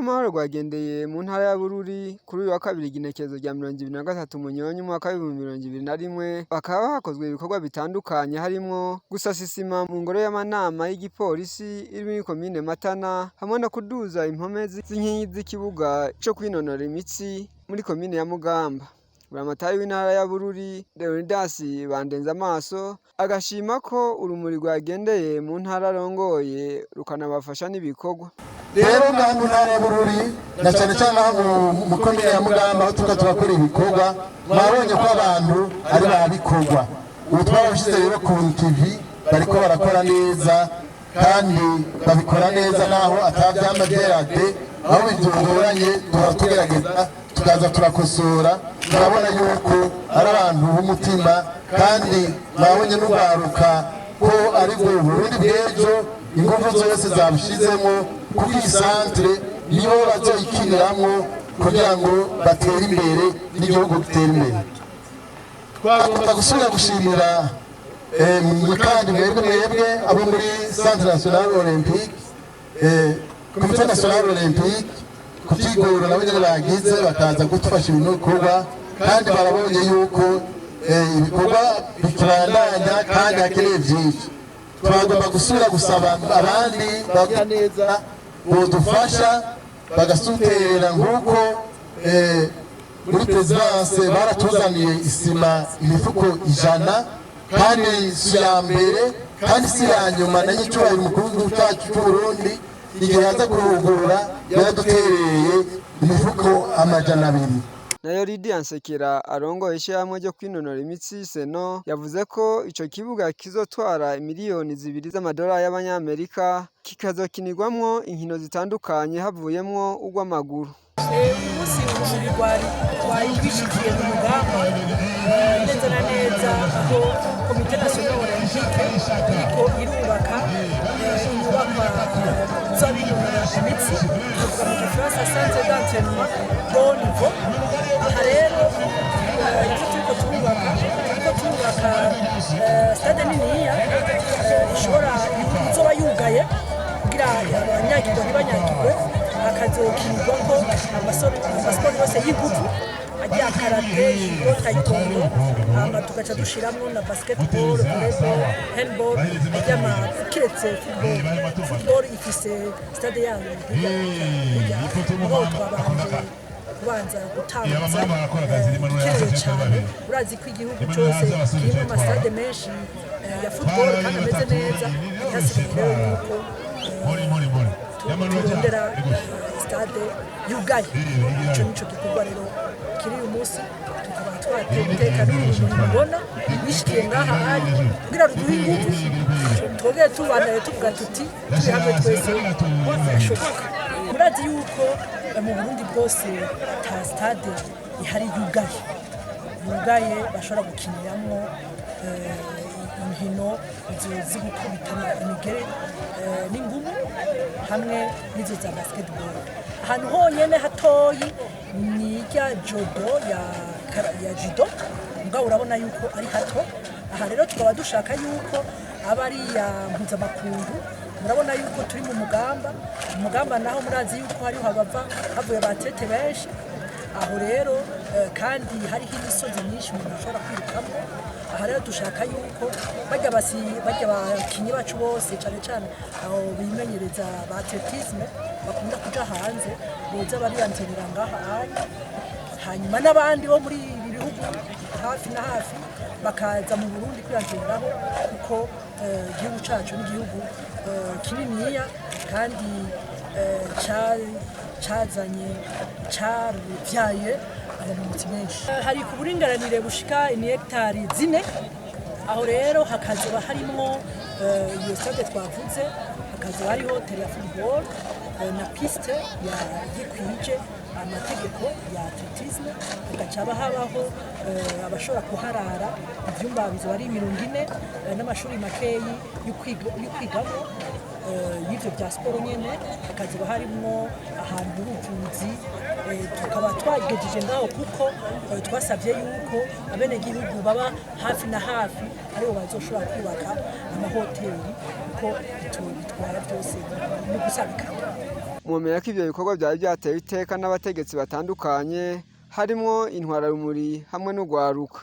rw'amahoro rwagendeye mu ntara ya Bururi kuri uyu wa kabiri igenekerezo rya 23 Munyonyo umwaka wa 2021 bakaba hakozwe ibikorwa bitandukanye harimo gusasa isima mu ngoro y'amanama y'igipolisi iri muri komine Matana hamwe no kuduza impome z'inkingi z'ikibuga cyo kwinonora imitsi muri komine ya Mugamba. Buramatari w'intara ya Bururi Leonidas Bandenzamaso agashima ko urumuri rwagendeye mu ntara arongoye rukanabafasha n'ibikorwa. Rero ngaha mu ntara ya Bururi na cyane cyane mu komine ya Mugamba aho turakora ibikorwa mwabonye ko abantu ari babikorwa. Ubu twarabishize rero ku TV bariko barakora neza kandi babikora neza naho atavyamaderade aho bitugoranye turatugerageza tukaza turakosora turabona yuko ari abantu b'umutima kandi mwabonye n'ubaruka ko ari bwo Burundi bw'ejo ingufu zose zabushizemo kuri iyi santere nibo bazoyikiniramwo kugira ngo batere imbere n'igihugu gitere imbere. Twagomba gusubira gushimira kandi mwebwe abo muri Centre National Olympique Comité National Olympique kutigora nabo nyene bagize bakaza gutufasha ibintu bikorwa kandi barabonye yuko ibikorwa bikirandanya kandi hakeneye vyinshi. Twagomba gusubira gusaba abandi bagira neza bodufasha bagasutera nk'uko muri presidence baratuzaniye isima imifuko 100 kandi si ya mbere kandi si ya nyuma na nyicubahiro umukuru w'igihugu cyacu cy'u Burundi igihe yaza kurugurura yaradutereye imifuko 200. Nayo Lydia Nsekera arongoye ishyirahamwe ryo kwinonora imitsi Seno yavuze ko ico kibuga kizotwara miliyoni 2 z'amadolari y'abanyamerika kikazokinirwamwo inkino zitandukanye havuyemwo urw'amaguru. Umunsi wayibishikiye mu Mugamba neza na neza aho Comité National Olympique iriko irubaka inyubakwa z'abinonora imitsi kuva mu Gifaransa Centre d'entraînement haut niveau. Aha rero turiko turubaka stade niniya ishobora izoba yugaye kugira abanyagirwa ntibanyagirwe akazokinirwako amasiporo yose y'inguvu agiye karate judo taekwondo tugaca dushiramwo na basketball volleyball handball kiretse football ifise stade yayo aho twabanje kubanza gutanguza ikirere cyane urazi ko igihugu cyose kirimo amasitade menshi ya football kandi ameze neza hasigaye rero yuko turondera stade yugaye. Ico nico gikorwa rero kiri uyu munsi tukaba twateka n'ibintu mubona bishikiye ngaha ari kugira ruduhe ingufu twogeye tubanaye tuvuga tuti turi hamwe twese birashoboka. Murazi yuko mu Burundi bwose ata stade ihari yugaye bashobora gukiniramwo inkino zo gukubitana imigere n'ingumu hamwe n'izo za basketball. Ahantu honyene hatoyi ni irya judo ya judo mugabo urabona yuko ari hato. Aha rero tukaba dushaka yuko aba ari ya mpuzamakungu. Murabona yuko turi mu Mugamba naho murazi yuko hariho abava havuye abatlete benshi aho rero kandi hariho imisozi myinshi umuntu ashobora kwirukamo. Aha rero dushaka yuko bajya abakinyi bacu bose cyane cyane aho bimenyereza ba atletisme bakunda kuja hanze boza bariyanzerera ngaha hanyuma n'abandi bo muri ibi bihugu hafi na hafi bakaza mu Burundi kwiyanzereraho kuko igihugu cacu n'igihugu kininiya kandi caruvyaye abantu benshi. Hari ku buringanire bushika hegitari 4 aho rero hakazoba harimwo iyo stade twavuze hakazoba hariho terrain ya football na piste yikwije amategeko ya atletisme hagacaba habaho abashobora kuharara ivyumba bizoba ari 40 n'amashuri makeyi y'ukwigamo y'ivyo bya siporo nyene hakazoba harimwo ahantu h'ubuvuzi. Tukaba twagejeje ngaho kuko twasavye yuko abenegihugu baba hafi na hafi aribo bazoshobora kubaka amahoteli kuko bitwara byose no gusabikana. mwomenya ko ivyo bikorwa vyari vyatewe iteka n'abategetsi batandukanye harimwo intwararumuri hamwe n'urwaruka.